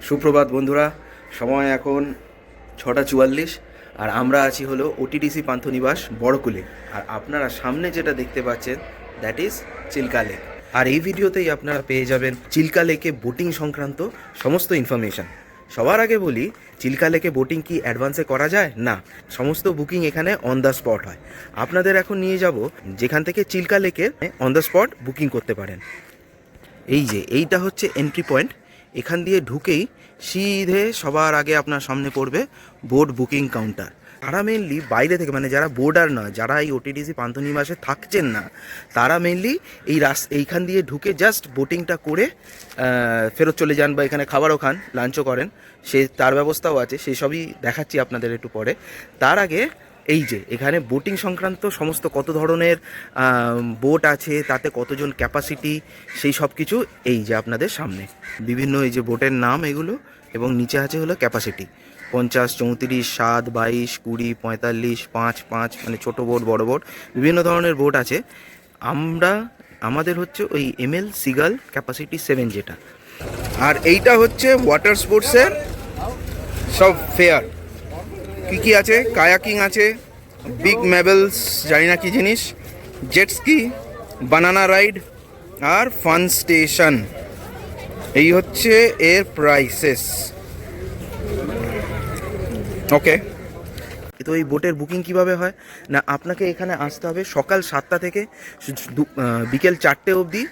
সুপ্রভাত বন্ধুরা, সময় এখন 6:44 আর আমরা আছি হলো ওটিডিসি পান্থনিবাস বড়কুলে। আর আপনারা সামনে যেটা দেখতে পাচ্ছেন দ্যাট ইজ চিল্কা লেক। আর এই ভিডিওতেই আপনারা পেয়ে যাবেন চিল্কা লেকে বোটিং সংক্রান্ত সমস্ত ইনফরমেশান। সবার আগে বলি, চিল্কা লেকে বোটিং কি অ্যাডভান্সে করা যায়? না, সমস্ত বুকিং এখানে অন দ্য স্পট হয়। আপনাদের এখন নিয়ে যাব যেখান থেকে চিল্কা লেকে অন দ্য স্পট বুকিং করতে পারেন। এইটা হচ্ছে এন্ট্রি পয়েন্ট। এখান দিয়ে ঢুকেই সিধে সবার আগে আপনার সামনে পড়বে বোট বুকিং কাউন্টার। তারা মেনলি বাইরে থেকে, মানে যারা বোর্ডার নয়, যারা এই ওটিডিসি পান্থনিবাসে থাকছেন না, তারা মেনলি এইখান দিয়ে ঢুকে জাস্ট বোটিংটা করে ফেরত চলে যান, বা এখানে খাবারও খান, লাঞ্চও করেন, তার ব্যবস্থাও আছে। সেসবই দেখাচ্ছি আপনাদের একটু পরে। তার আগে এখানে বোটিং সংক্রান্ত সমস্ত কত ধরনের বোট আছে, তাতে কতজন ক্যাপাসিটি, সেই সব কিছু আপনাদের সামনে বিভিন্ন বোটের নাম এগুলো, এবং নিচে আছে হলো ক্যাপাসিটি 50, 34, 7, 22, 20, 45, 5, 5, মানে ছোটো বোট, বড় বোট, বিভিন্ন ধরনের বোট আছে। আমাদের হচ্ছে ওই ML সিগাল ক্যাপাসিটি 7 যেটা। আর এইটা হচ্ছে ওয়াটার স্পোর্টসের সব ফেয়ার। কী আছে, কায়াকিং আছে, বিগ ম্যাবেলস জানি না কী জিনিস, জেটস্কি, বানানা রাইড আর ফান স্টেশন। এই হচ্ছে এর প্রাইসেস। ওকে, তো এই বোটের বুকিং কিভাবে হয় না, আপনাকে এখানে আসতে হবে সকাল 7টা থেকে বিকেল 4টে অবধি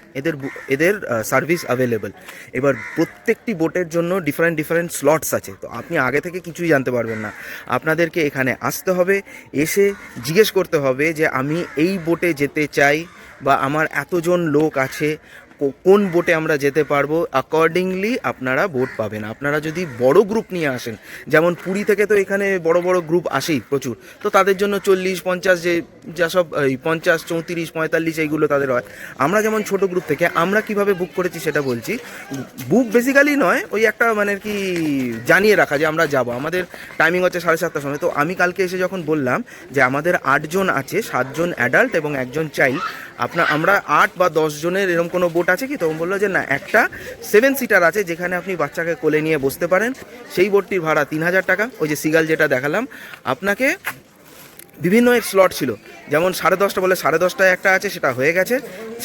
এদের সার্ভিস অ্যাভেলেবল। এবার প্রত্যেকটি বোটের জন্য ডিফারেন্ট স্লটস আছে, তো আপনি আগে থেকে কিছুই জানতে পারবেন না। আপনাদেরকে এখানে আসতে হবে, এসে জিজ্ঞেস করতে হবে যে আমি এই বোটে যেতে চাই, বা আমার এতজন লোক আছে, কোন বোটে আমরা যেতে পারবো। অ্যাকর্ডিংলি আপনারা বোট পাবেন। আপনারা যদি বড় গ্রুপ নিয়ে আসেন, যেমন পুরী থেকে তো এখানে বড় বড় গ্রুপ আসেই প্রচুর, তো তাদের জন্য 40, 50, যা সব 50, 34, 45 এইগুলো তাদের হয়। আমরা যেমন ছোট গ্রুপ থেকে আমরা কিভাবে বুক করেছি সেটা বলছি। বুক বেসিক্যালি নয়, ওই একটা মানে কি জানিয়ে রাখা যে আমরা যাব, আমাদের টাইমিং হচ্ছে 7:30টার সময়। তো আমি কালকে এসে যখন বললাম যে আমাদের 8 জন আছে, 7 জন অ্যাডাল্ট এবং 1 জন চাইল্ড, আমরা 8 বা 10 জনের এরকম কোনো বোট আছে কি? তখন বললো যে না, একটা 7 সিটার আছে যেখানে আপনি বাচ্চাকে কোলে নিয়ে বসতে পারেন। সেই বোটটির ভাড়া 3000 টাকা। ওই যে সিগাল যেটা দেখালাম আপনাকে, বিভিন্ন এক স্লট ছিল, যেমন 10:30 বলে 10:30টায় একটা আছে, সেটা হয়ে গেছে।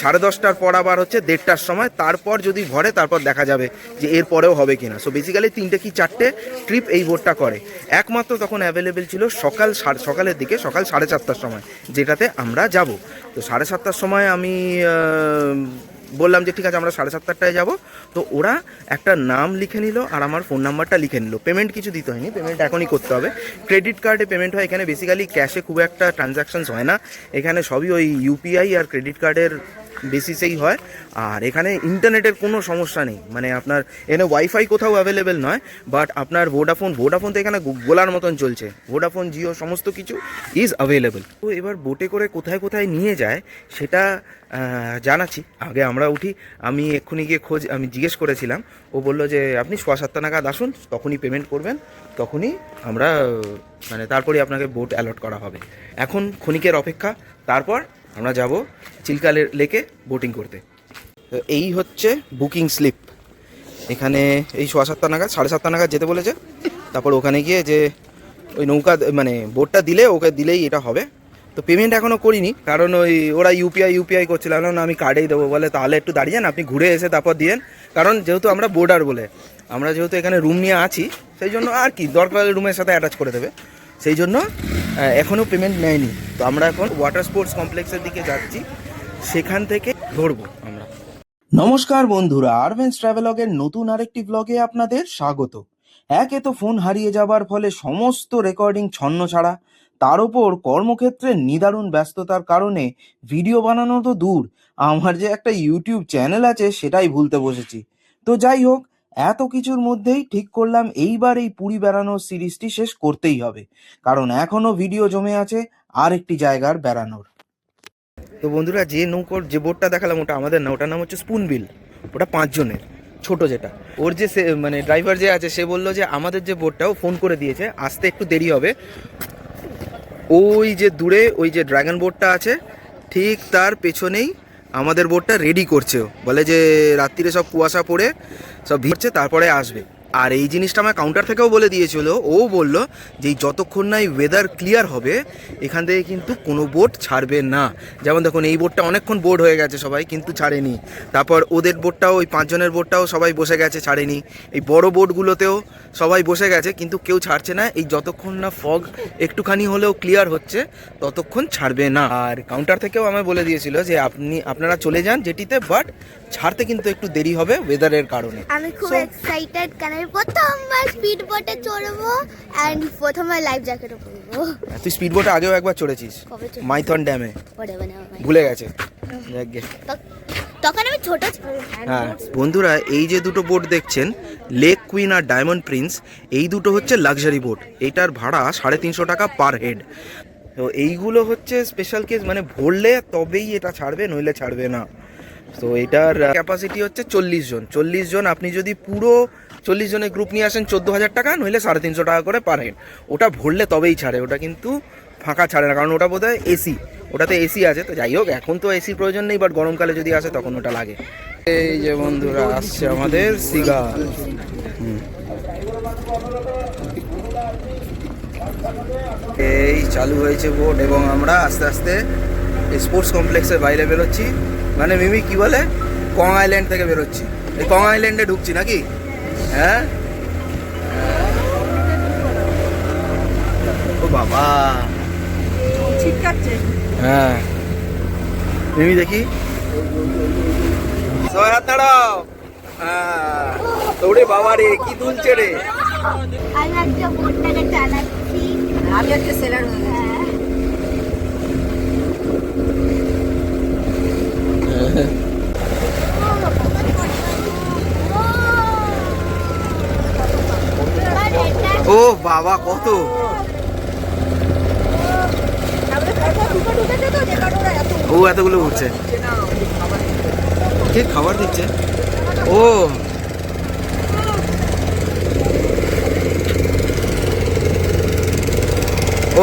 10:30টার পর আবার হচ্ছে 1:30টার সময়, তারপর যদি ভরে তারপর দেখা যাবে যে এর পরেও হবে কিনা। সো বেসিক্যালি 3টে কি 4টে ট্রিপ এই বোটটা করে। একমাত্র তখন অ্যাভেলেবেল ছিল সকালের দিকে, সকাল 4:30টার সময়, যেটাতে আমরা যাব। তো 7:30টার সময় আমি বললাম যে ঠিক আছে আমরা 7:30টায় যাব। তো ওরা একটা নাম লিখে নিল আর আমার ফোন নাম্বারটা লিখে নিল। পেমেন্ট কিছু দিতে হয়নি, পেমেন্ট এখনই করতে হবে। ক্রেডিট কার্ডে পেমেন্ট হয় এখানে, বেসিক্যালি ক্যাশে খুব একটা ট্রানজ্যাকশনস হয় না এখানে, সবই ওই UPI আর ক্রেডিট কার্ডের বেসিসেই হয়। আর এখানে ইন্টারনেটের কোনো সমস্যা নেই, মানে আপনার এখানে ওয়াইফাই কোথাও অ্যাভেলেবেল নয়, বাট আপনার ভোডাফোন তো এখানে গোলার মতন চলছে। ভোডাফোন, জিও সমস্ত কিছু ইজ অ্যাভেলেবেল। তো এবার বোটে করে কোথায় কোথায় নিয়ে যায় সেটা জানাচ্ছি। আগে আমরা উঠি, আমি এক্ষুনি গিয়ে আমি জিজ্ঞেস করেছিলাম, ও বললো যে আপনি 7:15 নাগাদ আসুন, তখনই পেমেন্ট করবেন, তখনই আমরা মানে তারপরে আপনাকে বোট অ্যালট করা হবে। এখন ক্ষণিকের অপেক্ষা, তারপর আমরা যাব চিল্কা লেকে বোটিং করতে। তো এই হচ্ছে বুকিং স্লিপ। এখানে এই 7:15 নাগাদ, 7:30 নাগাদ যেতে বলেছে। তারপর ওখানে গিয়ে যে ওই নৌকা মানে বোটটা ওকে দিলেই এটা হবে। তো পেমেন্ট এখনও করিনি, কারণ ওই ওরা ইউপিআই করছিল না, আমি কার্ডেই দেবো বলে। তাহলে একটু দাঁড়িয়ে যান, আপনি ঘুরে এসে তারপর দিয়েন, কারণ যেহেতু আমরা বোর্ডার বলে, আমরা যেহেতু এখানে রুম নিয়ে আছি, সেই জন্য আর কি দরকার রুমের সাথে অ্যাটাচ করে দেবে, সেই জন্য এখনও পেমেন্ট নেয়নি। তো আমরা এখন ওয়াটার স্পোর্টস কমপ্লেক্সের দিকে যাচ্ছি, সেখান থেকে ধরবো আমরা। নমস্কার বন্ধুরা, আরভেন্স ট্রাভেলগের নতুন আরেকটি ব্লগে আপনাদের স্বাগত। একে তো ফোন হারিয়ে যাবার ফলে সমস্ত রেকর্ডিং ছন্নছাড়া, তার ওপর কর্মক্ষেত্রে নিদারুণ ব্যস্ততার কারণে ভিডিও বানানো তো দূর, আমার যে একটা ইউটিউব চ্যানেল আছে সেটাই ভুলতে বসেছি। তো যাই হোক, এত কিছুর মধ্যেই ঠিক করলাম এইবার এই পুরী বেড়ানোর সিরিজটি শেষ করতেই হবে, কারণ এখনো ভিডিও জমে আছে আরেকটি জায়গার বেড়ানোর। তো বন্ধুরা, যে বোটটা দেখালাম ওটা আমাদের না, ওটার নাম হচ্ছে স্পুনবিল। ওটা 5 জনের, ছোট যেটা। ওর যে মানে ড্রাইভার যে আছে, সে বললো যে আমাদের যে বোটটাও ফোন করে দিয়েছে, আসতে একটু দেরি হবে। ওই যে দূরে ওই যে ড্রাগন বোটটা আছে, ঠিক তার পেছনেই আমাদের বোটটা রেডি করছে। বলে যে রাত্রিরে সব কুয়াশা পড়ে সব ভিড়ছে, তারপরে আসবে। আর এই জিনিসটা আমার কাউন্টার থেকেও বলে দিয়েছিল, ও বলল যে যতক্ষণ না এই ওয়েদার ক্লিয়ার হবে এখান থেকে কিন্তু কোনো বোট ছাড়বে না। যেমন দেখুন এই বোটটা অনেকক্ষণ বোর্ড হয়ে গেছে সবাই, কিন্তু ছাড়েনি। তারপর ওদের বোটটাও, ওই 5 জনের বোটটাও সবাই বসে গেছে, ছাড়েনি। এই বড় বোটগুলোতেও সবাই বসে গেছে, কিন্তু কেউ ছাড়ছে না। এই যতক্ষণ না ফগ একটুখানি হলেও ক্লিয়ার হচ্ছে ততক্ষণ ছাড়বে না। আর কাউন্টার থেকেও আমায় বলে দিয়েছিল যে আপনারা চলে যান জেটিতে, বাট ছাড়তে কিন্তু একটু দেরি হবে ওয়েদারের কারণে। আমি খুব এক্সাইটেড, কারণ আমি প্রথমবার স্পিড বোটে চড়বো এন্ড প্রথমবার লাইফ জ্যাকেটও পরবো। তুই স্পিড বোটে আগেও একবার চড়েছিস, মাইথন ড্যামে, ভুলে গেছে। তখন আমি ছোট। হ্যাঁ বন্ধুরা, এই যে দুটো বোট দেখছেন, লেক কুইন আর ডায়মন্ড প্রিন্স, এই দুটো হচ্ছে লাক্সারি বোট। এইটার ভাড়া 350 টাকা পার হেড। তো এইগুলো হচ্ছে স্পেশাল কেস, মানে ভরলে তবেই এটা ছাড়বে, নইলে ছাড়বে না। তো এটার ক্যাপাসিটি হচ্ছে 40 জন। 40 জন আপনি যদি পুরো 40 জনের গ্রুপ নিয়ে আসেন 14,000 টাকা, নইলে 350 টাকা করে পার হেড। ওটা ভরলে তবেই ছাড়ে, ওটা কিন্তু ফাঁকা ছাড়ে না, কারণ ওটা বোধহয় এসি, ওটাতে এসি আছে। তো যাই হোক, এখন তো এসির প্রয়োজন নেই, বাট গরমকালে যদি আসে তখন ওটা লাগে। এই যে বন্ধুরা আসছে আমাদের সিগাল। এই চালু হয়েছে বোট, এবং আমরা আস্তে আস্তে স্পোর্টস কমপ্লেক্সের বাইরে বেরোচ্ছি। মানে মিমি কি বলে, কং আইল্যান্ড থেকে বেরোচ্ছি। এই কং আইল্যান্ডে ঢুকছি নাকি? হ্যাঁ, ও বাবা ছিটকাচ্ছে। হ্যাঁ মিমি দেখি, সবাই হাত দাঁড়াও। হ্যাঁ, ওরে বাবা রে, কি দুলছে রে। আমি একটা বোটটাকে চালাচ্ছি, আমি একটা সেলার হয়ে গেছি। ও বাবা কত, ও এতগুলো উঠছে, কে খাবার দিচ্ছে? ও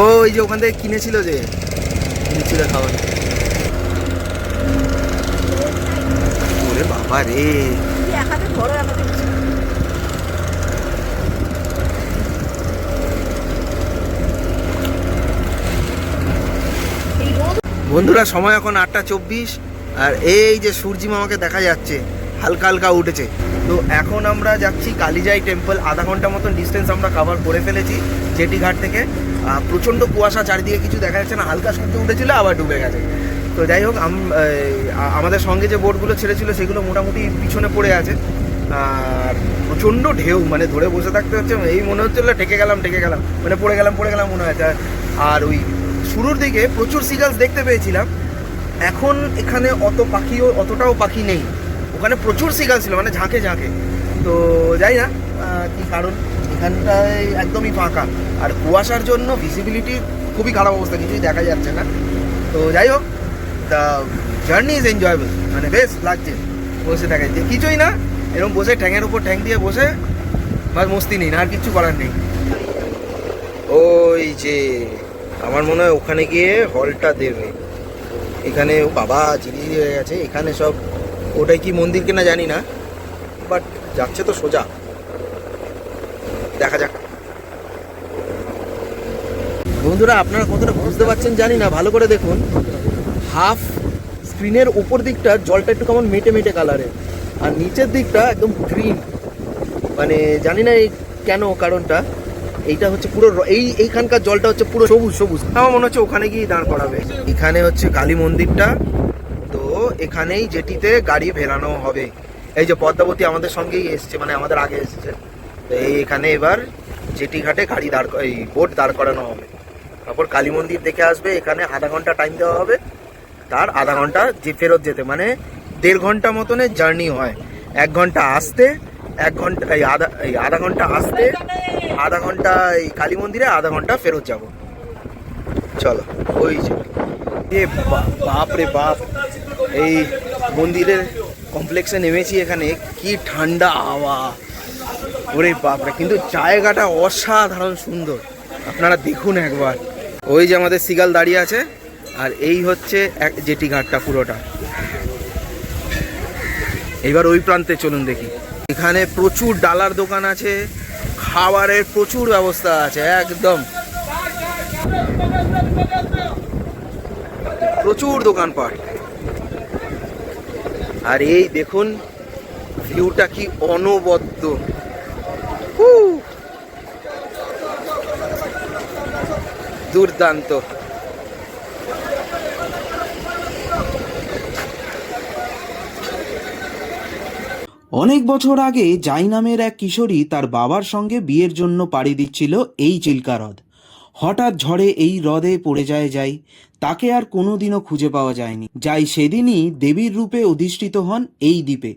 ও এই যে ওখান থেকে কিনেছিল, যে দিচ্ছিল খাবার। ওরে বাবা রে, বন্ধুরা সময় এখন 8:24, আর এই যে সূর্যি মামাকে দেখা যাচ্ছে, হালকা হালকা উঠেছে। তো এখন আমরা যাচ্ছি কালিজাই টেম্পল। আধা ঘন্টা মতন ডিস্টেন্স আমরা কভার করে ফেলেছি জেটি ঘাট থেকে। প্রচণ্ড কুয়াশা, চারিদিকে কিছু দেখা যাচ্ছে না, হালকা সূর্য উঠেছিল আবার ডুবে গেছে। তো যাই হোক, আমাদের সঙ্গে যে বোটগুলো ছেড়েছিল সেগুলো মোটামুটি পিছনে পড়ে আছে, আর প্রচণ্ড ঢেউ, মানে ধরে বসে থাকতে হচ্ছে। এই মনে হচ্ছিলো ঠেকে গেলাম, মানে পড়ে গেলাম মনে হয়েছে। আর ওই শুরুর দিকে প্রচুর সিগালস দেখতে পেয়েছিলাম, এখন এখানে অতটাও পাখি নেই। ওখানে প্রচুর সিগাল ছিল, মানে ঝাঁকে ঝাঁকে। তো যাই না কি কারণ, এখানটায় একদমই ফাঁকা, আর কুয়াশার জন্য ভিজিবিলিটির খুবই খারাপ অবস্থা, কিছুই দেখা যাচ্ছে না। তো যাই হোক, দ্য জার্নি ইজ এনজয়েবল, মানে বেশ লাগছে বসে থাকায়, যে কিছুই না, এরকম বসে ঠ্যাঙের উপর ঠ্যাং দিয়ে বসে বাস মস্তি নেই, না আর কিছু করার নেই। ওই যে আমার মনে হয় ওখানে গিয়ে হলটা দেবে। এখানে বাবা চিনি হয়ে গেছে, এখানে সব, ওটাই কি মন্দির কিনা জানি না, বাট যাচ্ছে তো সোজা, দেখা যাক। বন্ধুরা আপনারা কতটা বুঝতে পারছেন জানি না, ভালো করে দেখুন, হাফ স্ক্রিনের উপর দিকটা জলটা একটু কেমন মেটে মেটে কালারের, আর নিচের দিকটা একদম গ্রিন, মানে জানি না এই কেন কারণটা। এইটা হচ্ছে পুরো এইখানকার জলটা হচ্ছে পুরো সবুজ। আমার মনে হচ্ছে ওখানে গিয়ে দাঁড় করাবে। এখানে হচ্ছে কালী মন্দিরটা, তো এখানেই জেটিতে গাড়ি ভেড়ানো হবে। এই যে পদ্মাবতী আমাদের সঙ্গেই এসছে, মানে আমাদের আগে এসছে। তো এখানে এবার জেটি ঘাটে গাড়ি বোট দাঁড় করানো হবে। তারপর কালী মন্দির দেখে আসবে, এখানে আধা ঘন্টা টাইম দেওয়া হবে, তার আধা ঘন্টা যে ফেরত যেতে, মানে 1.5 ঘন্টা মতনের জার্নি হয়। 1 ঘন্টা আসতে, 1 ঘন্টা আধা ঘন্টা আসতে, আধা ঘন্টা এই কালী মন্দিরে, আধা ঘন্টা ফেরত যাব। চলো, ওই যে বাপ রে বাপ, এই মন্দিরের কমপ্লেক্সে নেমেছি, এখানে কি ঠান্ডা হাওয়া, ওরে বাপরে, কিন্তু জায়গাটা অসাধারণ সুন্দর, আপনারা দেখুন একবার। ওই যে আমাদের সিগাল দাঁড়িয়ে আছে, আর এই হচ্ছে জেটি ঘাটটা পুরোটা। এইবার ওই প্রান্তে চলুন দেখি। এখানে প্রচুর ডালার দোকান আছে, খাবারের প্রচুর ব্যবস্থা আছে, একদম প্রচুর দোকানপাট। আর এই দেখুন ভিউটা কি অনবদ্য, দুর্দান্ত। অনেক বছর আগে জাই নামের এক কিশোরী তার বাবার সঙ্গে বিয়ের জন্য পাড়ি দিচ্ছিল এই চিল্কা হ্রদ। হঠাৎ ঝড়ে এই হ্রদে পড়ে যায় জাই। তাকে আর কোনোদিনও খুঁজে পাওয়া যায়নি। জাই সেদিনই দেবীর রূপে অধিষ্ঠিত হন এই দ্বীপে,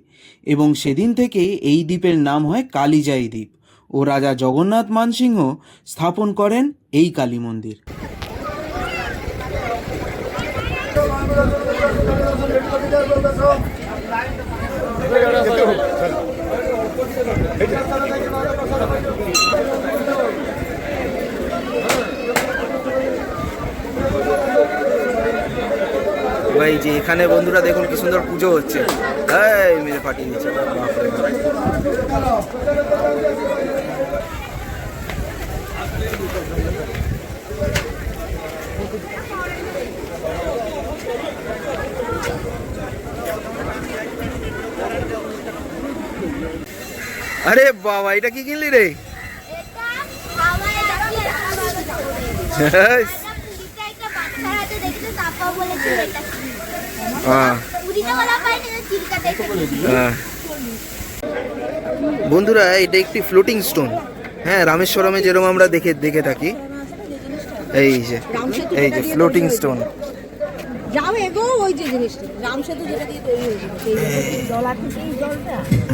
এবং সেদিন থেকে এই দ্বীপের নাম হয় কালিজাই দ্বীপ, ও রাজা জগন্নাথ মানসিংহ স্থাপন করেন এই কালী মন্দির। ভাই যে এখানে বন্ধুরা দেখুন কি সুন্দর পুজো হচ্ছে, এই মেরে ফাটিয়ে দিচ্ছে, বাপরে বাপ। আরে বাবা, এটা কি কিনলি রে? বন্ধুরা এটা একটি ফ্লোটিং স্টোন, হ্যাঁ রামেশ্বরমে যেরকম আমরা দেখে থাকি, এই যে ফ্লোটিং স্টোন।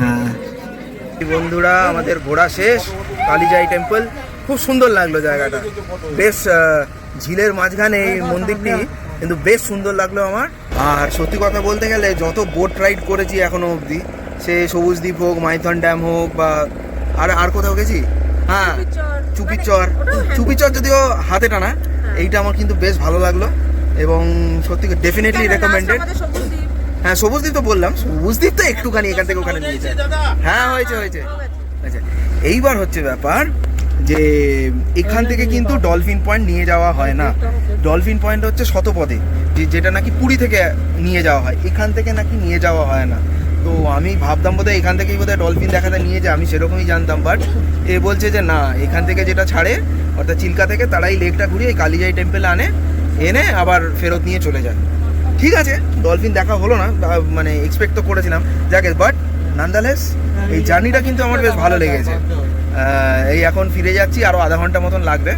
হ্যাঁ বন্ধুরা আমাদের ঘোরা শেষ, কালিজাই টেম্পল। খুব সুন্দর লাগলো জায়গাটা, বেশ ঝিলের মাঝখানে এই মন্দিরটি, কিন্তু বেশ সুন্দর লাগলো আমার। আর সত্যি কথা বলতে গেলে যত বোট রাইড করেছি এখনো অবধি, সে সবুজ দ্বীপ হোক, মাইথন ড্যাম হোক, বা আর কোথাও গেছি, হ্যাঁ চুপিচর যদিও হাতে টানা, এইটা আমার কিন্তু বেশ ভালো লাগলো এবং সত্যি ডেফিনেটলি রেকমেন্ডেড। হ্যাঁ সবুজ দ্বীপ তো বললাম, সবুজ দ্বীপ তো একটুখানি এখান থেকে ওখানে নিয়েছে। হ্যাঁ হয়েছে। আচ্ছা এইবার হচ্ছে ব্যাপার যে এখান থেকে কিন্তু ডলফিন পয়েন্ট নিয়ে যাওয়া হয় না। ডলফিন পয়েন্ট হচ্ছে শতপদে, যেটা নাকি পুরী থেকে নিয়ে যাওয়া হয়, এখান থেকে নাকি নিয়ে যাওয়া হয় না। তো আমি ভাবতাম বোধহয় এখান থেকেই বোধহয় ডলফিন দেখাতে নিয়ে যায়, আমি সেরকমই জানতাম। বাট এ বলছে যে না, এখান থেকে যেটা ছাড়ে অর্থাৎ চিল্কা থেকে, তারাই লেকটা ঘুরিয়ে কালিজাই টেম্পলে এনে আবার ফেরত নিয়ে চলে যায়। ঠিক আছে, ডলফিন দেখা হলো না, মানে এক্সপেক্ট তো করেছিলাম, যাকে বাট নান্দালেস এই জার্নিটা কিন্তু আমার বেশ ভালো লেগেছে। এই এখন ফিরে যাচ্ছি, আরও আধা ঘন্টা মতন লাগবে।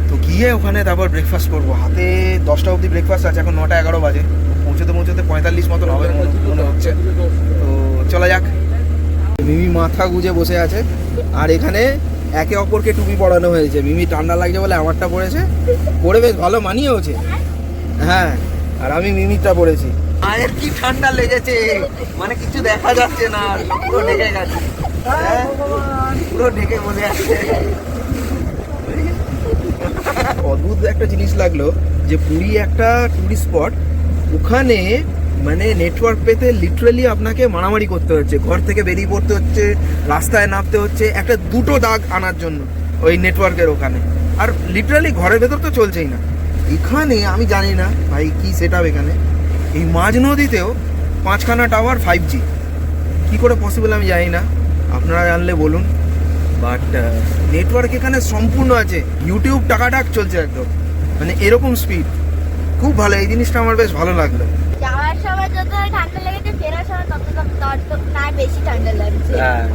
তো গিয়ে ওখানে তারপর ব্রেকফাস্ট করবো। হাতে 10টা অবধি ব্রেকফাস্ট আছে, এখন 9টা-11 বাজে, পৌঁছতে 45 মতন হবে মনে হচ্ছে। তো চলা যাক। মিমি মাথা গুজে বসে আছে, আর এখানে একে অপরকে টুপি পরানো হয়েছে। মিমি ঠান্ডা লাগছে বলে আমারটা পরেছে, পরে বেশ ভালো মানিয়েওছে। হ্যাঁ, আর আমি মিমিটা পরেছি। আয়ের কি ঠান্ডা লেগেছে, মানে কিছু দেখা যাচ্ছে না, পুরো ঢেকে গেছে, পুরো ঢেকে বসে আছে। অদ্ভুত একটা জিনিস লাগলো যে পুরী একটা টুরিস্ট স্পট, ওখানে মানে নেটওয়ার্ক পেতে লিটারালি আপনাকে মারামারি করতে হচ্ছে, ঘর থেকে বেরিয়ে পড়তে হচ্ছে, রাস্তায় নামতে হচ্ছে একটা দুটো দাগ আনার জন্য ওই নেটওয়ার্কের ওখানে। আর লিটারালি ঘরের ভেতর তো চলছেই না। এখানে আমি জানি না ভাই কি সেট আপ, এখানে এই মাঝ নদীতেও 5খানা টাওয়ার 5G, কি করে পসিবল আমি জানি না, আপনারা জানলে বলুন। বাট নেটওয়ার্ক এখানে সম্পূর্ণ আছে, ইউটিউব টাকাটাক চলছে একদম, মানে এরকম স্পিড, খুব ভালো। এই জিনিসটা আমার বেশ ভালো লাগলো। যাওয়ার সময় যত ঠান্ডা লেগেছে, ফেরার সময় তত না বেশি ঠান্ডা লাগছে। হ্যাঁ,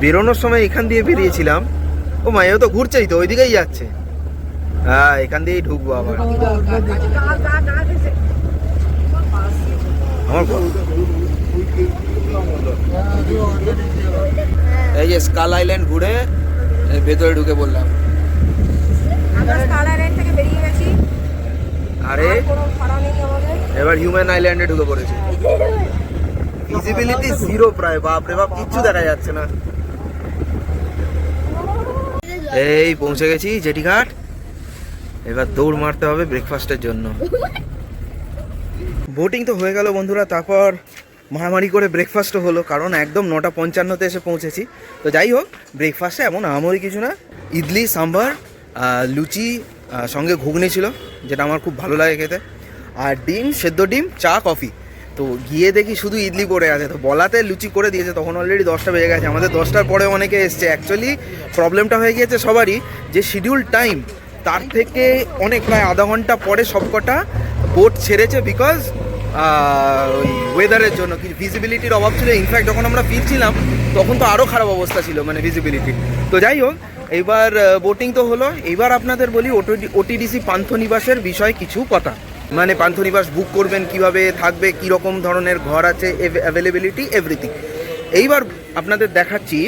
বেরোনোর সময় এখান দিয়ে বেরিয়েছিলাম, ও মা ও তো ঘুরছেই তো, ওইদিকেই যাচ্ছে। হ্যাঁ, এখান দিয়েই ঢুকবো আবার। আমার এই যে স্কাল আইল্যান্ড ঘুরে ভেতরে ঢুকে বললাম। আরে এবার হিউম্যান আইল্যান্ডে ঢুকে পড়েছে। ভিজিবিলিটি জিরো প্রায়, বাপরে বাপ, কিচ্ছু দেখা যাচ্ছে না। এই পৌঁছে গেছি জেটিঘাট, এবার দৌড় মারতে হবে ব্রেকফাস্টের জন্য। বোটিং তো হয়ে গেল বন্ধুরা, তারপর মারামারি করে ব্রেকফাস্টও হলো, কারণ একদম 9:55 এসে পৌঁছেছি। তো যাই হোক, ব্রেকফাস্টে এমন আহামরি কিছু না, ইডলি সাম্বার, লুচি, সঙ্গে ঘুগনি ছিল, যেটা আমার খুব ভালো লাগে খেতে, আর ডিম, সেদ্ধ ডিম, চা, কফি। তো গিয়ে দেখি শুধু ইডলি পড়ে আছে, তো বলাতে লুচি করে দিয়েছে, তখন অলরেডি 10টা বেজে গেছে। আমাদের 10টার পরে অনেকে এসছে। অ্যাকচুয়ালি প্রবলেমটা হয়ে গিয়েছে সবারই, যে শিডিউল টাইম তার থেকে অনেক প্রায় আধা ঘন্টা পরে সবকটা বোট ছেড়েছে, বিকজ ওই ওয়েদারের জন্য। কি ভিজিবিলিটির অভাব ছিল। ইনফ্যাক্ট যখন আমরা ফিরছিলাম তখন তো আরও খারাপ অবস্থা ছিল, মানে ভিজিবিলিটি। তো যাই হোক, এইবার বোটিং তো হলো। এইবার আপনাদের বলি ওটিডিসি পান্থনিবাসের বিষয়ে কিছু কথা। মানে পান্থনিবাস বুক করবেন কিভাবে, থাকবে কী রকম ধরনের ঘর আছে, অ্যাভেলেবিলিটি, এভরিথিং। এইবার আপনাদের দেখাচ্ছি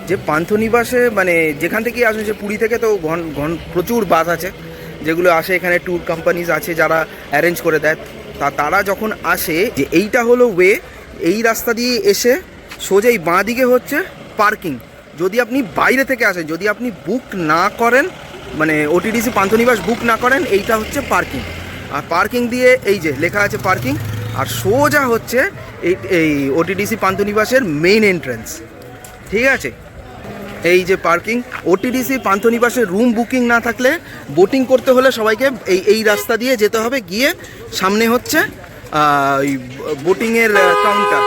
যে পান্থনিবাসে, মানে যেখান থেকেই আসবে, যে পুরী থেকে তো প্রচুর বাস আছে যেগুলো আসে, এখানে ট্যুর কোম্পানিজ আছে যারা অ্যারেঞ্জ করে দেয়। তারা যখন আসে, যে এইটা হলো ওয়ে, এই রাস্তা দিয়ে এসে সোজাই বাঁ দিকে হচ্ছে পার্কিং। যদি আপনি বাইরে থেকে আসেন, যদি আপনি বুক না করেন, মানে ওটিডিসি পান্থনিবাস বুক না করেন, এইটা হচ্ছে পার্কিং। আর পার্কিং দিয়ে এই যে লেখা আছে পার্কিং, আর সোজা হচ্ছে এই ওটিডিসি পান্থনিবাসের মেইন এন্ট্রান্স। ঠিক আছে, এই যে পার্কিং। ওটিডিসি পান্থনিবাসের রুম বুকিং না থাকলে বোটিং করতে হলে সবাইকে এই রাস্তা দিয়ে যেতে হবে। গিয়ে সামনে হচ্ছে বোটিংয়ের কাউন্টার।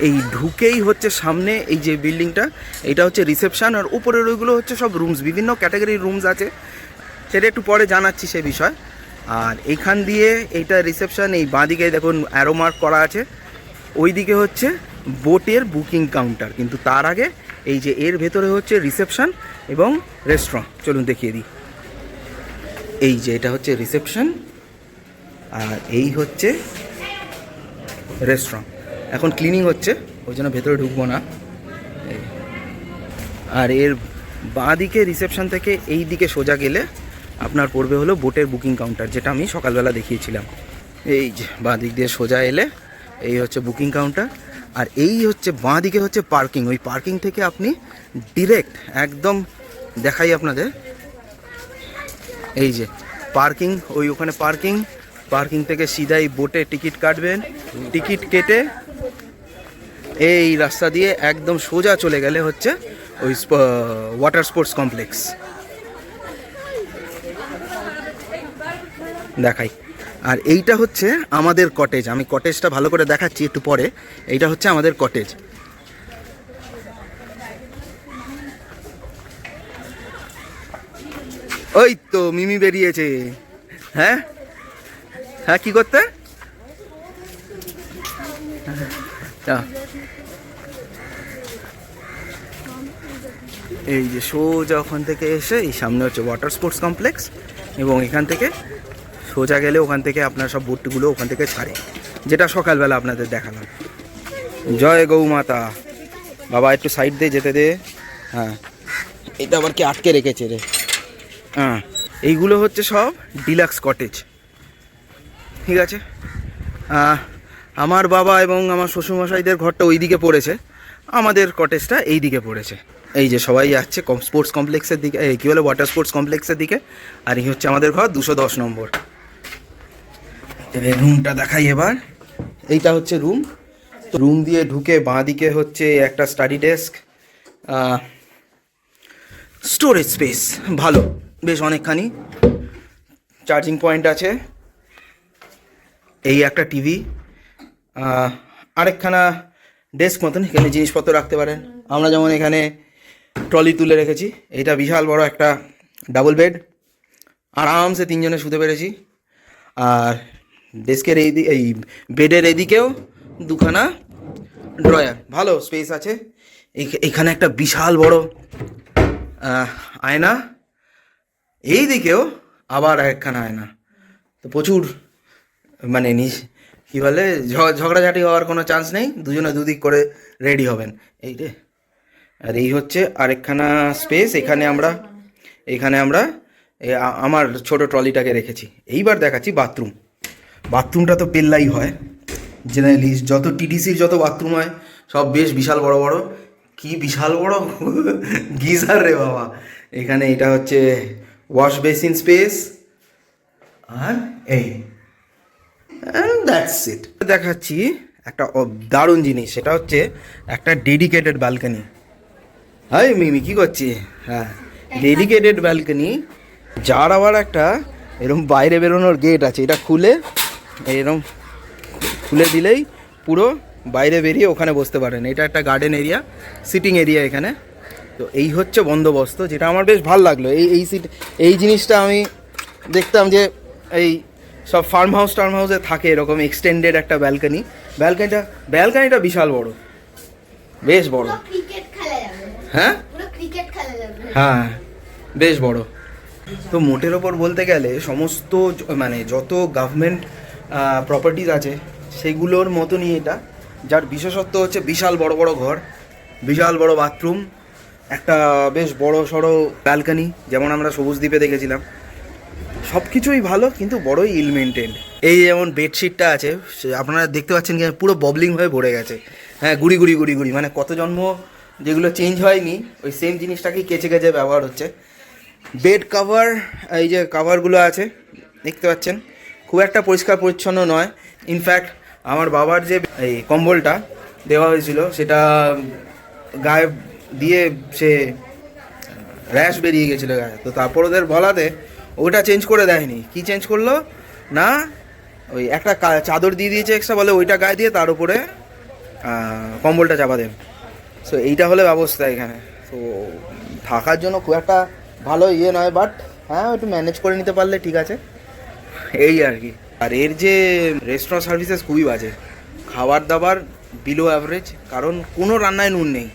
এই ঢুকেই হচ্ছে সামনে এই যে বিল্ডিংটা, এটা হচ্ছে রিসেপশন, আর উপরের ওইগুলো হচ্ছে সব রুমস, বিভিন্ন ক্যাটাগরির রুমস আছে, সেটা একটু পরে জানাচ্ছি সে বিষয়। আর এইখান দিয়ে এইটা রিসেপশন, এই বাঁদিকে দেখুন অ্যারো মার্ক করা আছে, ওই দিকে হচ্ছে বোটের বুকিং কাউন্টার। কিন্তু তার আগে এই যে এর ভেতরে হচ্ছে রিসেপশন এবং রেস্টুরেন্ট। চলুন দেখিয়ে দিই। এই যে এটা হচ্ছে রিসেপশন, আর এই হচ্ছে রেস্টুরেন্ট। এখন ক্লিনিং হচ্ছে, ওই জন্য ভেতরে ঢুকবো না। আর এর বাঁ দিকে রিসেপশন থেকে এই দিকে সোজা গেলে আপনার পড়বে হলো বোটের বুকিং কাউন্টার, যেটা আমি সকালবেলা দেখিয়েছিলাম। এই যে বাঁ দিক দিয়ে সোজা এলে এই হচ্ছে বুকিং কাউন্টার, আর এই হচ্ছে বাঁ দিকে হচ্ছে পার্কিং। ওই পার্কিং থেকে আপনি ডিরেক্ট একদম দেখাই আপনাদের, এই যে পার্কিং, ওই ওখানে পার্কিং থেকে সিধাই বোটে টিকিট কাটবেন। টিকিট কেটে এই রাস্তা দিয়ে একদম সোজা চলে গেলে হচ্ছে ওই ওয়াটার স্পোর্টস কমপ্লেক্স। দেখাই। আর এইটা হচ্ছে আমাদের কটেজ। আমি কটেজটা ভালো করে দেখাচ্ছি একটু পরে। এইটা হচ্ছে আমাদের কটেজ। ওই তো মিমি বেরিয়েছে। হ্যাঁ হ্যাঁ, কি করতে? এই যে সোজা ওখান থেকে এসে এই সামনে হচ্ছে ওয়াটার স্পোর্টস কমপ্লেক্স, এবং এখান থেকে সোজা গেলে ওখান থেকে আপনার সব বোটগুলো ওখান থেকে ছাড়ে, যেটা সকালবেলা আপনাদের দেখালাম। জয় গৌ মাতা। বাবা একটু সাইড দিয়ে যেতে দে। হ্যাঁ, এটা আবার কি আটকে রেখেছে রে? হ্যাঁ, এইগুলো হচ্ছে সব ডিলাক্স কটেজ। ঠিক আছে, আমার বাবা এবং আমার শ্বশুরমশাইদের ঘরটা ওই দিকে পড়েছে, আমাদের কটেজটা এই দিকে পড়েছে। এই যে সবাই যাচ্ছে স্পোর্টস কমপ্লেক্সের দিকে, এই কী বলে ওয়াটার স্পোর্টস কমপ্লেক্সের দিকে। আর এই হচ্ছে আমাদের ঘর 210 নম্বর। রুমটা দেখাই এবার। এইটা হচ্ছে রুম। রুম দিয়ে ঢুকে বাঁ দিকে হচ্ছে একটা স্টাডি ডেস্ক, স্টোরেজ স্পেস ভালো, বেশ অনেকখানি। চার্জিং পয়েন্ট আছে, এই একটা টিভি, আরেকখানা ডেস্ক মতন, এখানে জিনিসপত্র রাখতে পারেন। আমরা যেমন এখানে ট্রলি তুলে রেখেছি। এইটা বিশাল বড় একটা ডাবল বেড, আরামসে 3 জনে শুতে পেরেছি। আর ডেস্কের এই বেডের এদিকেও 2খানা ড্রয়ার, ভালো স্পেস আছে। এখানে একটা বিশাল বড় আয়না, এই দিকেও আবার একখানা আয়না। তো প্রচুর, মানে কী বলে, ঝগড়াঝাটি হওয়ার কোনো চান্স নেই, দুজনে দুদিক করে রেডি হবেন। এই রে। আর এই হচ্ছে আরেকখানা স্পেস, এখানে আমরা আমার ছোট ট্রলিটাকে রেখেছি। এইবার দেখাচ্ছি বাথরুম। বাথরুমটা তো পেল্লাই হয় জেনারেলি, যত টিডিসির যত বাথরুম হয় সব বেশ বিশাল বড় বড়। কি বিশাল বড় গিজার রে বাবা। এখানে এটা হচ্ছে ওয়াশ বেসিন স্পেস, আর এই দ্যাটস ইট। দেখাচ্ছি একটা দারুণ জিনিস, সেটা হচ্ছে একটা ডেডিকেটেড ব্যালকনি। হাই মিমি, কি করছি? হ্যাঁ, ডেডিকেটেড ব্যালকনি, যার আবার একটা এরকম বাইরে বেরোনোর গেট আছে। এটা খুলে এরকম খুলে দিলেই পুরো বাইরে বেরিয়ে ওখানে বসতে পারেন। এটা একটা গার্ডেন এরিয়া, সিটিং এরিয়া এখানে। তো এই হচ্ছে বন্দোবস্ত, যেটা আমার বেশ ভালো লাগলো। এই জিনিসটা আমি দেখতাম যে এই সব ফার্ম হাউসে থাকে এরকম এক্সটেন্ডেড একটা ব্যালকনিটা বিশাল বড়, বেশ বড়। ক্রিকেট খেলা যাবে। হ্যাঁ পুরো ক্রিকেট খেলা যাবে। হ্যাঁ, বেশ বড়। তো মোটের ওপর বলতে গেলে সমস্ত মানে যত গভর্নমেন্ট প্রপার্টিজ আছে সেগুলোর মতনই এটা, যার বিশেষত্ব হচ্ছে বিশাল বড় বড় ঘর, বিশাল বড় বাথরুম, একটা বেশ বড় সড়ো ব্যালকনি, যেমন আমরা সবুজ দ্বীপে দেখেছিলাম। সব কিছুই ভালো, কিন্তু বড়ই ইল মেনটেন্ড। এই যেমন বেডশিটটা আছে, আপনারা দেখতে পাচ্ছেন কি পুরো ববলিং হয়ে ভরে গেছে। হ্যাঁ, গুড়ি গুড়ি গুড়ি গুড়ি, মানে কত জন্ম যেগুলো চেঞ্জ হয়নি ওই সেম জিনিসটাকেই কেচে কেচে ব্যবহার হচ্ছে। বেড কাভার, এই যে কাভারগুলো আছে দেখতে পাচ্ছেন, খুব একটা পরিষ্কার পরিচ্ছন্ন নয়। ইনফ্যাক্ট আমার বাবার যে এই কম্বলটা দেওয়া হয়েছিল সেটা গায়ে দিয়ে সে র্যাশ বেরিয়ে গেছিলো গায়ে। তো তারপর ওদের বলাতে ওটা চেঞ্জ করে দেয়নি। কি চেঞ্জ করলো না, ওই একটা চাদর দিয়ে দিয়েছে এক্সট্রা, বলে ওইটা গায়ে দিয়ে তার উপরে কম্বলটা চাপা দেবে। সো এইটা হলো ব্যবস্থা এখানে। তো থাকার জন্য খুব একটা ভালো নয়, বাট হ্যাঁ একটু ম্যানেজ করে নিতে পারলে ঠিক আছে, এই আর কি। আর এর যে রেস্টুরেন্ট সার্ভিসেস খুবই বাজে, খাবার দাবার বিলো অ্যাভারেজ, কারণ কোনো রান্নায় নুন নেই,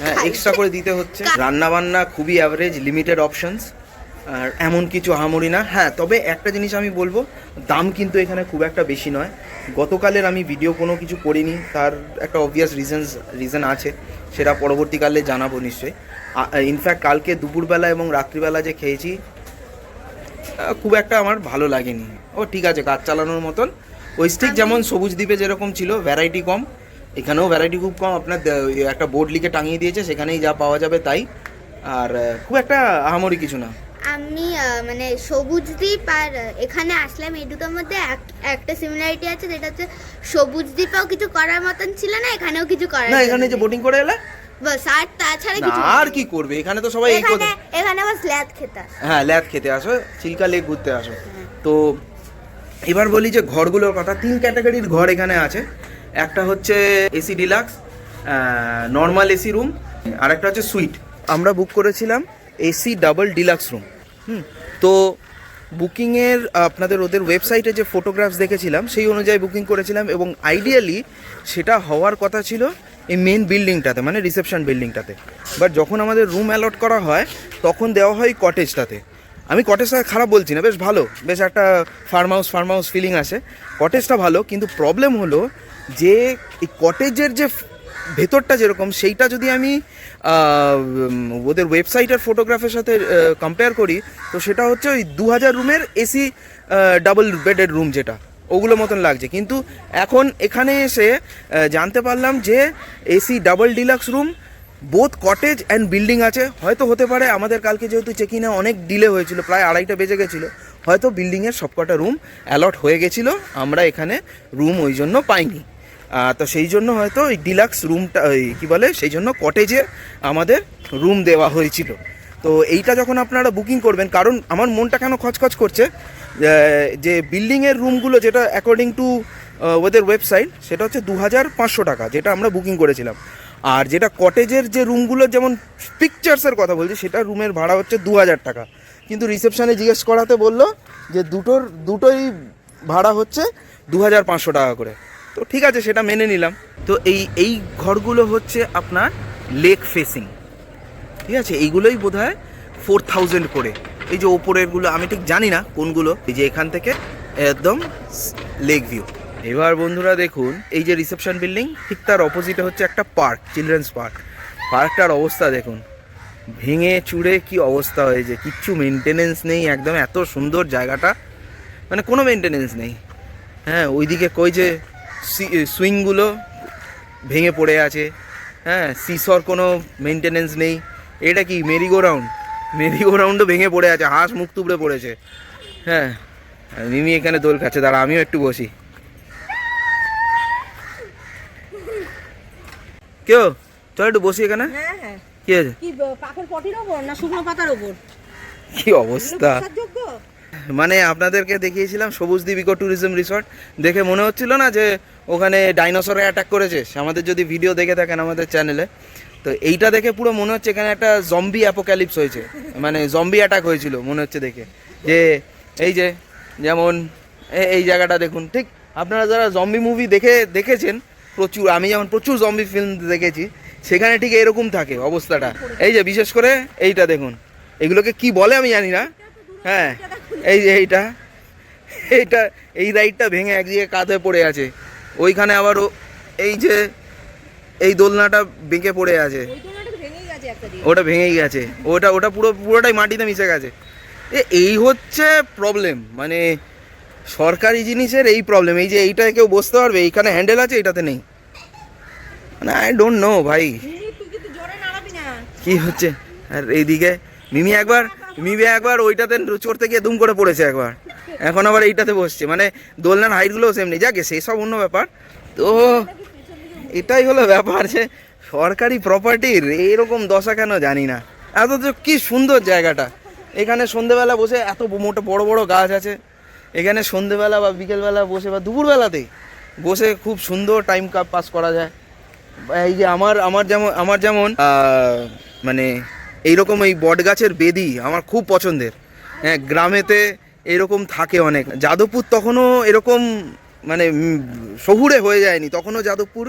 হ্যাঁ এক্সট্রা করে দিতে হচ্ছে। রান্না বান্না খুবই অ্যাভারেজ, লিমিটেড অপশনস, আর এমন কিছু হামরি না। হ্যাঁ, তবে একটা জিনিস আমি বলবো, দাম কিন্তু এখানে খুব একটা বেশি নয়। গতকালের আমি ভিডিও কোনো কিছু করিনি, তার একটা অবভিয়াস রিজন আছে, সেটা পরবর্তীকালে জানাবো নিশ্চয়ই। ইনফ্যাক্ট কালকে দুপুরবেলা এবং রাত্রিবেলা যে খেয়েছি খুব একটা আমার ভালো লাগেনি। ও ঠিক আছে, কাজ চালানোর মতন। ওই স্টিক যেমন সবুজ দ্বীপে যেরকম ছিল, ভ্যারাইটি কম, এখানেও ভ্যারাইটি খুব কম। আপনার একটা বোর্ড লিখে টাঙিয়ে দিয়েছে, সেখানেই যা পাওয়া যাবে তাই, আর খুব একটা আহামরি কিছু না। আমি মানে সবুজ দ্বীপ আর এখানে আসলাম, এই দুটোর মধ্যে একটা সিমিলারিটি আছে, যেটা হচ্ছে সবুজ দ্বীপেও কিছু করার মতন ছিল না, এখানেও কিছু করার না, এখানে যে বোটিং করে এলে বাস, আর তাছাড়া না কিছু আর কি করবে, এখানে তো সবাই এই কথা। এখানে বাস ল্যাদ খেতে আসে। হ্যাঁ, ল্যাদ খেতে আসো, চিল্কা লেক ঘুরতে আসো। তো এবার বলি যে ঘরগুলোর কথা। 3 ক্যাটাগরির ঘর এখানে আছে। একটা হচ্ছে AC deluxe, normal AC room, আর একটা হচ্ছে সুইট। আমরা বুক করেছিলাম এসি ডাবল ডিলাক্স রুম। তো বুকিংয়ের আপনাদের ওদের ওয়েবসাইটে যে ফটোগ্রাফস দেখেছিলাম সেই অনুযায়ী বুকিং করেছিলাম, এবং আইডিয়ালি সেটা হওয়ার কথা ছিল এই মেন বিল্ডিংটাতে, মানে রিসেপশন বিল্ডিংটাতে। বাট যখন আমাদের রুম অ্যালট করা হয় তখন দেওয়া হয় কটেজটাতে। আমি কটেজটা খারাপ বলছি না, বেশ ভালো, বেশ একটা ফার্ম হাউস ফিলিং আসে, কটেজটা ভালো। কিন্তু প্রবলেম হলো যে এই কটেজের যে ভেতরটা যেরকম, সেইটা যদি আমি ওদের ওয়েবসাইটের ফটোগ্রাফের সাথে কম্পেয়ার করি, তো সেটা হচ্ছে ওই 2000 রুমের এসি ডাবল বেডেড রুম, যেটা ওগুলো মতন লাগছে। কিন্তু এখন এখানে এসে জানতে পারলাম যে AC double deluxe room both cottage and building আছে। হয়তো হতে পারে আমাদের কালকে যেহেতু চেক ইনে অনেক ডিলে হয়েছিল, প্রায় 2:30 বেজে গেছিলো, হয়তো বিল্ডিংয়ের সবকটা রুম অ্যালট হয়ে গেছিলো, আমরা এখানে রুম ওই জন্য পাইনি। তো সেই জন্য হয়তো ওই ডিলাক্স রুমটা ওই কী বলে, সেই জন্য কটেজে আমাদের রুম দেওয়া হয়েছিল। তো এইটা যখন আপনারা বুকিং করবেন, কারণ আমার মনটা কেন খচখচ করছে যে বিল্ডিংয়ের রুমগুলো যেটা অ্যাকর্ডিং টু ওদের ওয়েবসাইট সেটা হচ্ছে 2500 টাকা, যেটা আমরা বুকিং করেছিলাম। আর যেটা কটেজের যে রুমগুলো, যেমন পিকচার্সের কথা বলছি, সেটা রুমের ভাড়া হচ্ছে 2000 টাকা। কিন্তু রিসেপশানে জিজ্ঞেস করাতে বললো যে দুটোই ভাড়া হচ্ছে 2500 টাকা করে। তো ঠিক আছে, সেটা মেনে নিলাম। তো এই ঘরগুলো হচ্ছে আপনার লেক ফেসিং, ঠিক আছে। এইগুলোই বোধ হয় 4000 করে। এই যে ওপরেরগুলো আমি ঠিক জানি না কোনগুলো, এই যে এখান থেকে একদম লেক ভিউ। এবার বন্ধুরা দেখুন, এই যে রিসেপশন বিল্ডিং, ঠিক তার অপোজিটে হচ্ছে একটা পার্ক, চিলড্রেন্স পার্ক। পার্কটার অবস্থা দেখুন, ভেঙে চুড়ে কি অবস্থা হয়েছে, কিচ্ছু মেনটেনেন্স নেই একদম। এত সুন্দর জায়গাটা, মানে কোনো মেনটেনেন্স নেই। হ্যাঁ, ওইদিকে কই যে সুইংগুলো ভেঙে পড়ে আছে, হ্যাঁ, সিসর কোনো মেনটেনেন্স নেই। এটা কি মেরিগো রাউন্ডও ভেঙে পড়ে আছে, হাঁস মুখ তুবড়ে পড়েছে। হ্যাঁ, মিমি এখানে দোল খাচ্ছে, দাঁড়া আমিও একটু বসি। কেউ চল একটু বসি এখানে। হ্যাঁ হ্যাঁ। কি আছে? কি কাঠের পটির ওপর না শুকনো পাতার ওপর? কি অবস্থা! যোগ্য মানে আপনাদেরকে দেখিয়েছিলাম সবুজদ্বীপ ইকো ট্যুরিজম রিসর্ট, দেখে মনে হচ্ছিল না যে ওখানে ডাইনোসরে অ্যাটাক করেছে? আমাদের যদি ভিডিও দেখে থাকেন আমাদের চ্যানেলে, তো এইটা দেখে পুরো মনে হচ্ছে এখানে একটা জম্বি অ্যাপোক্যালিপস হয়েছে, মানে জম্বি অ্যাটাক হয়েছিল মনে হচ্ছে দেখে। যে এই যে যেমন এই জায়গাটা দেখুন, ঠিক আপনারা যারা জম্বি মুভি দেখেছেন প্রচুর, আমি যেমন প্রচুর জম্বি ফিল্ম দেখেছি, সেখানে ঠিক এরকম থাকে অবস্থাটা। এই যে বিশেষ করে এইটা দেখুন, এগুলোকে কি বলে আমি জানি না। হ্যাঁ, এই যে এইটা এই রাইডটা ভেঙে একদিকে কাঁধে পড়ে আছে, ওইখানে আবার এই যে এই দোলনাটা বেঁকে পড়ে আছে, ওটা ভেঙেই গেছে, ওটা পুরোটাই মাটিতে মিশে গেছে। এই হচ্ছে প্রবলেম, মানে সরকারি জিনিসের এই প্রবলেম। এই যে এইটায় কেউ বসতে পারবে, এইখানে হ্যান্ডেল আছে, এইটাতে নেই। মানে আই ডোন্ট নো ভাই কি হচ্ছে। আর এইদিকে মিমি একবার ওইটাতে চড়তে গিয়ে দুম করে পড়েছে একবার, এখন আবার এইটাতে বসছে। মানে দোলনার হাইটগুলোও সেম নেই, যাকে সেই সব অন্য ব্যাপার। তো এটাই হলো ব্যাপার যে সরকারি প্রপার্টির এইরকম দশা কেন জানি না। এত কি সুন্দর জায়গাটা, এখানে সন্ধেবেলা বসে এত মোটা বড় বড় গাছ আছে, এখানে সন্ধেবেলা বা বিকেলবেলা বসে বা দুপুরবেলাতেই বসে খুব সুন্দর টাইম পাস করা যায়। এই যে আমার যেমন মানে এইরকম এই বট গাছের বেদি আমার খুব পছন্দের। হ্যাঁ, গ্রামেতে এরকম থাকে অনেক। যাদবপুর তখনও এরকম মানে শহুরে হয়ে যায়নি, তখনও যাদবপুর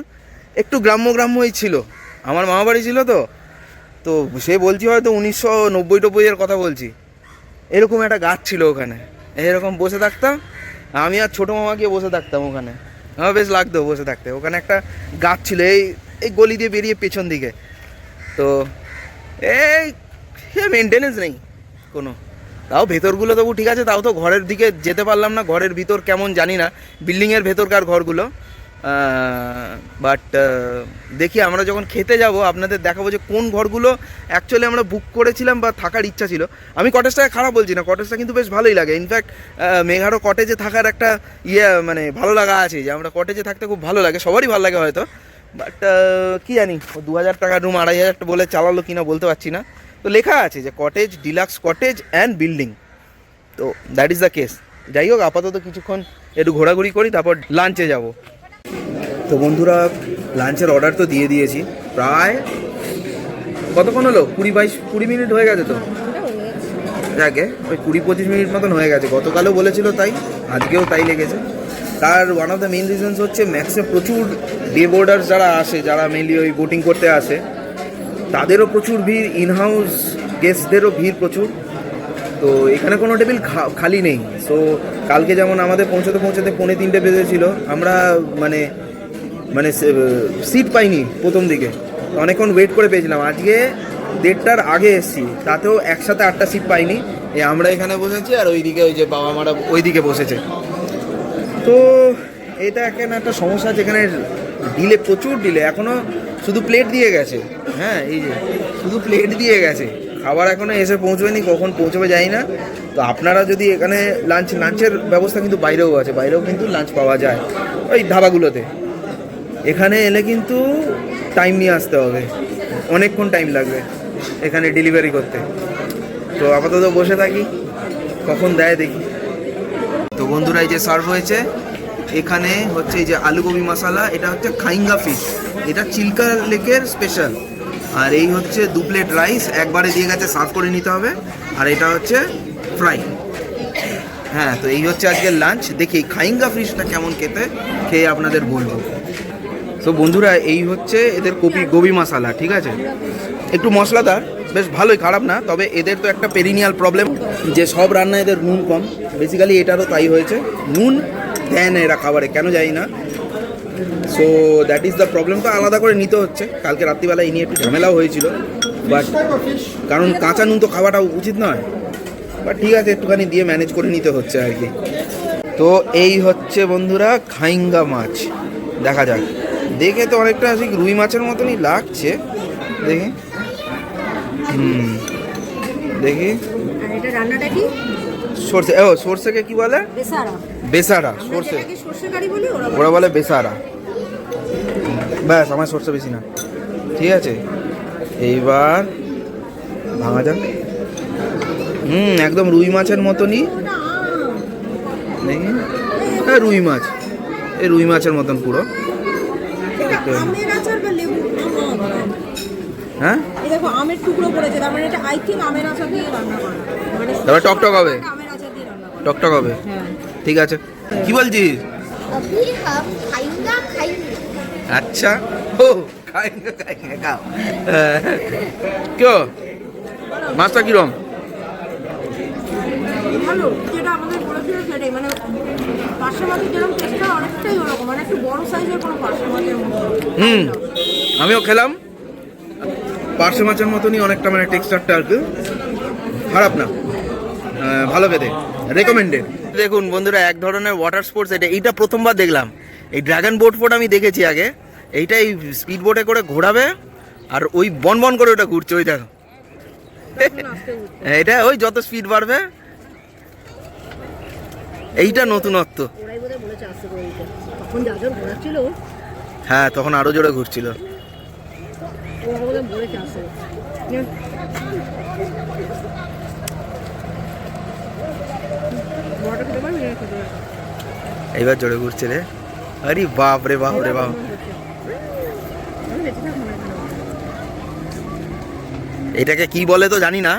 একটু গ্রাম্যই ছিল। আমার মামাবাড়ি ছিল তো সে বলছি হয়তো 1990-90 কথা বলছি, এরকম একটা গাছ ছিল ওখানে, এরকম বসে থাকতাম আমি আর ছোটো মামা গিয়ে বসে থাকতাম ওখানে, আমার বেশ লাগতো বসে থাকতে। ওখানে একটা গাছ ছিল এই গলি দিয়ে বেরিয়ে পেছন দিকে। তো এই মেনটেনেন্স নেই কোনো, তাও ভেতরগুলো তবু ঠিক আছে, তাও তো ঘরের দিকে যেতে পারলাম না, ঘরের ভিতর কেমন জানি না, বিল্ডিংয়ের ভেতরকার ঘরগুলো। বাট দেখি আমরা যখন খেতে যাব আপনাদের দেখাবো যে কোন ঘরগুলো অ্যাকচুয়ালি আমরা বুক করেছিলাম বা থাকার ইচ্ছা ছিল। আমি কটেজটাকে খারাপ বলছি না, কটেজটা কিন্তু বেশ ভালোই লাগে। ইনফ্যাক্ট মেঘারও কটেজে থাকার একটা মানে ভালো লাগা আছে, যে আমরা কটেজে থাকতে খুব ভালো লাগে, সবারই ভালো লাগে হয়তো। বাট কি জানি 2000 টাকার রুম 2500 বলে চালালো কিনা বলতে পারছি না। তো লেখা আছে যে cottage, deluxe cottage and building, তো দ্যাট ইজ দ্য কেস। যাই হোক, আপাতত কিছুক্ষণ একটু ঘোরাঘুরি করি, তারপর লাঞ্চে যাব। তো বন্ধুরা, লাঞ্চের অর্ডার তো দিয়ে দিয়েছি, প্রায় কতক্ষণ হলো, 20 মিনিট হয়ে গেছে। তো যাকে ওই 20-25 মিনিট মতন হয়ে গেছে। গতকালও বলেছিল তাই, আজকেও তাই লেগেছে। তার one of the main reasons হচ্ছে ম্যাক্সে প্রচুর ডে বোর্ডার্স যারা আসে, যারা মেনলি ওই বোটিং করতে আসে, তাদেরও প্রচুর ভিড়, ইনহাউস গেস্টদেরও ভিড় প্রচুর। তো এখানে কোনো টেবিল খালি নেই। সো কালকে যেমন আমাদের পৌঁছতে 3:45 বেজেছিল, আমরা মানে সিট পাইনি প্রথম দিকে, অনেকক্ষণ ওয়েট করে পেয়েছিলাম। আজকে 1:30টার আগে এসেছি, তাতেও একসাথে 8টা সিট পাইনি। আমরা এখানে বসেছি আর ওইদিকে ওই যে বাবা মারা ওইদিকে বসেছে। তো এটা একটা সমস্যা, যেখানে ডিলে, প্রচুর ডিলে। এখনও শুধু প্লেট দিয়ে গেছে, হ্যাঁ এই যে শুধু প্লেট দিয়ে গেছে, খাবার এখনও এসে পৌঁছবেনি, কখন পৌঁছবে জানি না। তো আপনারা যদি এখানে লাঞ্চের ব্যবস্থা কিন্তু বাইরেও আছে, বাইরেও কিন্তু লাঞ্চ পাওয়া যায় ওই ধাবাগুলোতে। এখানে এলে কিন্তু টাইম নিয়ে আসতে হবে, অনেকক্ষণ টাইম লাগবে এখানে ডেলিভারি করতে। তো আপাতত বসে থাকি, কখন দেয় দেখি। তো বন্ধুরা, এই যে সার্ভ হয়েছে, এখানে হচ্ছে এই যে আলু গোবি মশলা, এটা হচ্ছে খাইঙ্গা ফিশ, এটা চিল্কা লেকের স্পেশাল। আর এই হচ্ছে 2 প্লেট রাইস, একবারে দিয়ে গেছে, সার্ভ করে নিতে হবে। আর এটা হচ্ছে ফ্রাই। হ্যাঁ, তো এই হচ্ছে আজকের লাঞ্চ। দেখি খাইঙ্গা ফিশটা কেমন খেয়ে আপনাদের বলবো। তো বন্ধুরা, এই হচ্ছে এদের গোবি মশলা, ঠিক আছে, একটু মশলাদার, বেশ ভালোই, খারাপ না। তবে এদের তো একটা পেরিনিয়াল প্রবলেম, যে সব রান্না এদের নুন কম। বেসিক্যালি এটারও তাই হয়েছে, নুন দেয় না এরা খাবারে, কেন জানি না। So that is the problem. তো আলাদা করে নিতে হচ্ছে। কালকে রাত্রিবেলা এই নিয়ে একটু ঝামেলাও হয়েছিল, বাট কারণ কাঁচা নুন তো খাওয়াটা উচিত নয়, বাট ঠিক আছে, একটুখানি দিয়ে ম্যানেজ করে নিতে হচ্ছে আর কি। তো এই হচ্ছে বন্ধুরা খাইঙ্গা মাছ, দেখা যাক। দেখে তো অনেকটা ঠিক রুই মাছের মতনই লাগছে, দেখি দেখি। এটা রান্নাটা কি? সরষে, সরষেকে কি বলে? বেসারা। সরষে সরষে কারি বলি, ওরা বলে বেসারা। ব্যাস, আমার সরষে বেশি না। ঠিক আছে, এইবার ভাঙা যাক। একদম রুই মাছের মতনই, দেখি হ্যাঁ রুই মাছ, এই রুই মাছের মতন পুরো। আমের আচার বা লেবু? হ্যাঁ এই দেখো আমের টুকরো পড়েছে, তার মানে এটা আই থিঙ্ক আমের আচার দিয়ে রান্না করা, মানে তারপর টকটক হবে, আমের আচার দিয়ে রান্না করা। টকটক হবে। হ্যাঁ ঠিক আছে, কি বলছিস? अभी हम खाएंगे खाएंगे। আচ্ছা ও খাই খাও। কেউ মাছটা কিরম? ভালো, যেটা আমাদের বলেছিল সেটাই, মানে পার্শে মাছের যেরকম টেস্টটা অনেকটাই ওরকম, মানে একটু বড় সাইজের কোনো পার্শে মাছের মতো। আমিও খেলাম, পার্শে মাছের মতনই অনেকটা, মানে টেক্সচারটা আর কি খারাপ না, ভালো খেতে, রেকমেন্ডেড। দেখুন বন্ধুরা, এক ধরনের ওয়াটার স্পোর্টস, এইটা প্রথমবার দেখলাম। এই ড্রাগন বোট ফোট আমি দেখেছি আগে, এইটাই স্পিড বোটে করে ঘোরাবে আর ওই বন বন করে ওটা ঘুরছে, ওই দেখো এটা ওই যত স্পিড বাড়বে, এইটা নতুনত্ব। ওরাই বোধহয় বলেছে আসতে করে দিতে, তখন যা জোর ঘোরাচ্ছিল হ্যাঁ তখন আরো জোরে ঘুরছিল। ওরা বোধহয় বলেছে আসতে। বড়টা খেতে পারবি না খেতে পারবি? এইবার জোরে ঘুরছে রে, আরে বাপ রে বাপ রে বাপ। এটাকে কি বলে তো জানি না,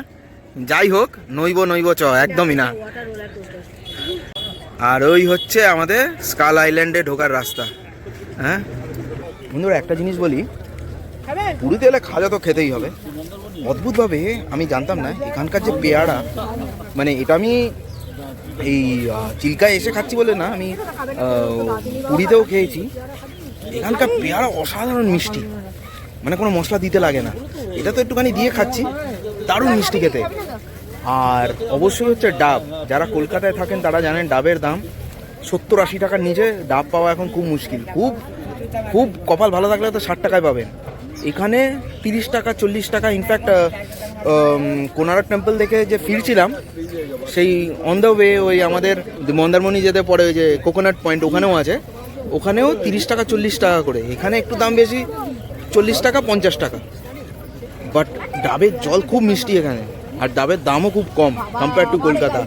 যাই হোক নইব নইব চ, একদমই না। আর ওই হচ্ছে আমাদের স্কাল আইল্যান্ডে ঢোকার রাস্তা। হ্যাঁ বন্ধুরা, একটা জিনিস বলি, পুরীতে এলে খাজা তো খেতেই হবে। অদ্ভুতভাবে আমি জানতাম না এখানকার যে পেয়ারা, মানে এটা আমি এই চিল্কায় এসে খাচ্ছি বলে না, আমি পুরীতেও খেয়েছি। এখানকার পেয়ারা অসাধারণ মিষ্টি, মানে কোনো মশলা দিতে লাগে না। এটা তো একটুখানি দিয়ে খাচ্ছি, দারুণ মিষ্টি খেতে। আর অবশ্যই হচ্ছে ডাব, যারা কলকাতায় থাকেন তারা জানেন ডাবের দাম 70-80 টাকার নিচে ডাব পাওয়া এখন খুব মুশকিল। খুব খুব কপাল ভালো থাকলে তো 60 টাকায় পাবেন। এখানে 30 টাকা 40 টাকা। ইনফ্যাক্ট কোনারক টেম্পল দেখে যে ফিরছিলাম, সেই অন দ্য ওয়ে ওই আমাদের মন্দারমণি যেতে পড়ে ওই যে কোকোনাট পয়েন্ট, ওখানেও আছে, ওখানেও 30 টাকা 40 টাকা করে। এখানে একটু দাম বেশি, 40 টাকা 50 টাকা। বাট ডাবের জল খুব মিষ্টি এখানে, আর ডাবের দামও খুব কম কম্পেয়ার টু কলকাতা।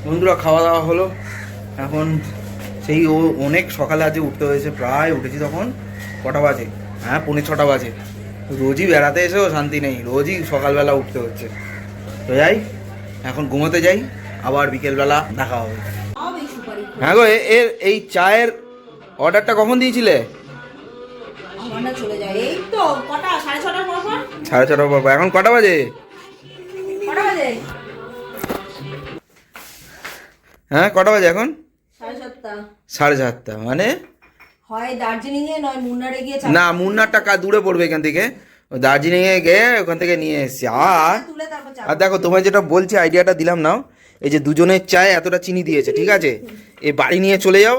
বন্ধুরা খাওয়া দাওয়া হলো, এখন সেই অনেক সকালে আজকে উঠতে হয়েছে, প্রায় উঠেছি তখন কটা বাজে, হ্যাঁ 5:45 বাজে। রোজই বেড়াতে এসেও শান্তি নেই, রোজই সকালবেলা উঠতে হচ্ছে। তো যাই, এখন ঘুমোতে যাই, আবার বিকেলবেলা দেখা হবে। হ্যাঁ গো, এর এই চায়ের অর্ডারটা কখন দিয়েছিলে? চলে যায় এই তো কটা 6:30টার পর পর। 6:30 পর। এখন কটা বাজে? কটা বাজে? হ্যাঁ কটা বাজে এখন? 7:30। 7:30, মানে হয় দার্জিলিং এ নয় মুন্নারে গিয়ে না, মুন্নারটা দূরে পড়বে এখান থেকে, দার্জিলিং এ গিয়ে ওখান থেকে নিয়ে এসছি। তুলে তারপর চা। আর দেখো তোমায় যেটা বলছি, আইডিয়াটা দিলাম নাও, এই যে দুজনের চায় এতটা চিনি দিয়েছে, ঠিক আছে, এই বাড়ি নিয়ে চলে যাও,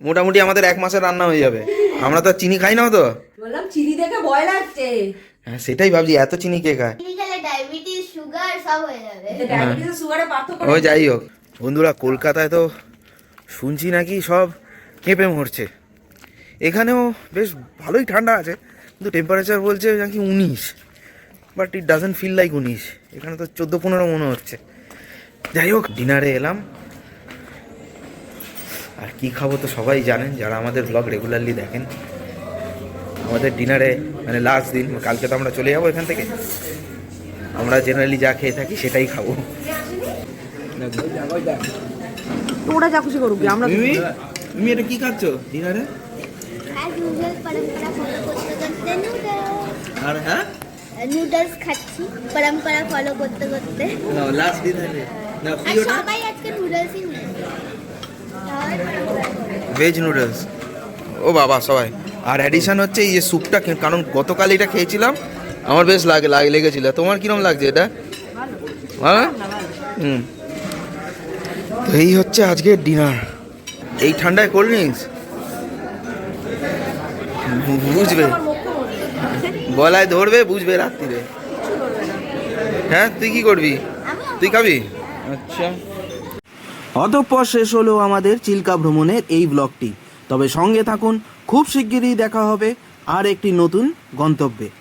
মোটামুটি আমাদের 1 মাসের রান্না হয়ে যাবে। আমরা তো আর চিনি খাই না তো। বললাম চিনি দেখে ভয় লাগছে। হ্যাঁ সেটাই ভাবছি, এত চিনি কে খায়? চিনি খেলে ডায়াবেটিস সুগার সব হয়ে যাবে। ডায়াবেটিস আর সুগারে পার্থক্য। ওই যাই হোক বন্ধুরা, কলকাতায় তো শুনছি নাকি সব কেঁপে মরছে, এখানেও বেশ ভালোই ঠান্ডা আছে, কিন্তু টেম্পারেচার বলছে নাকি 19, but it doesn't feel like 19। এখানে তো 14-15 মনে হচ্ছে। যাই হোক, ডিনারে এলাম, আর কি খাবো তো সবাই জানেন যারা আমাদের ব্লগ রেগুলারলি দেখেন। আমাদের ডিনারে মানে লাস্ট দিন, কালকে তো আমরা চলে যাবো এখান থেকে, আমরা জেনারেলি যা খেয়ে থাকি সেটাই খাবো। ওরা যা খুশি করুক, আমরা তুমি এটা কি খাচ্ছ ডিনারে? आज নুডলস পরম্পরা ফলো করতে করতে আর হ্যাঁ নুডলস খাচ্ছি পরম্পরা ফলো করতে করতে। না লাস্ট ডিনারে না, কি আর ওটা? সবাই আজকে নুডলসই নিয়েছে। ভেজ নুডলস, ও বাবা সবাই। আর অ্যাডিশন হচ্ছে এই যে স্যুপটা, কারণ গতকাল এটা খেয়েছিলাম, আমার বেশ লেগেছিল। তোমার কিরম লাগছে এটা? হ্যাঁ তো এই হচ্ছে আজকের ডিনার। এই ঠান্ডায় কোল্ড ড্রিঙ্কস বুঝবে, গলায় ধরবে, বুঝবে রাত্রিরে। হ্যাঁ, তুই কি করবি? তুই খাবি? আচ্ছা। অতঃপর শেষ হলো আমাদের চিল্কা ভ্রমণের এই ব্লগটি। তবে সঙ্গে থাকুন, খুব শিগগিরই দেখা হবে আর একটি নতুন গন্তব্যে।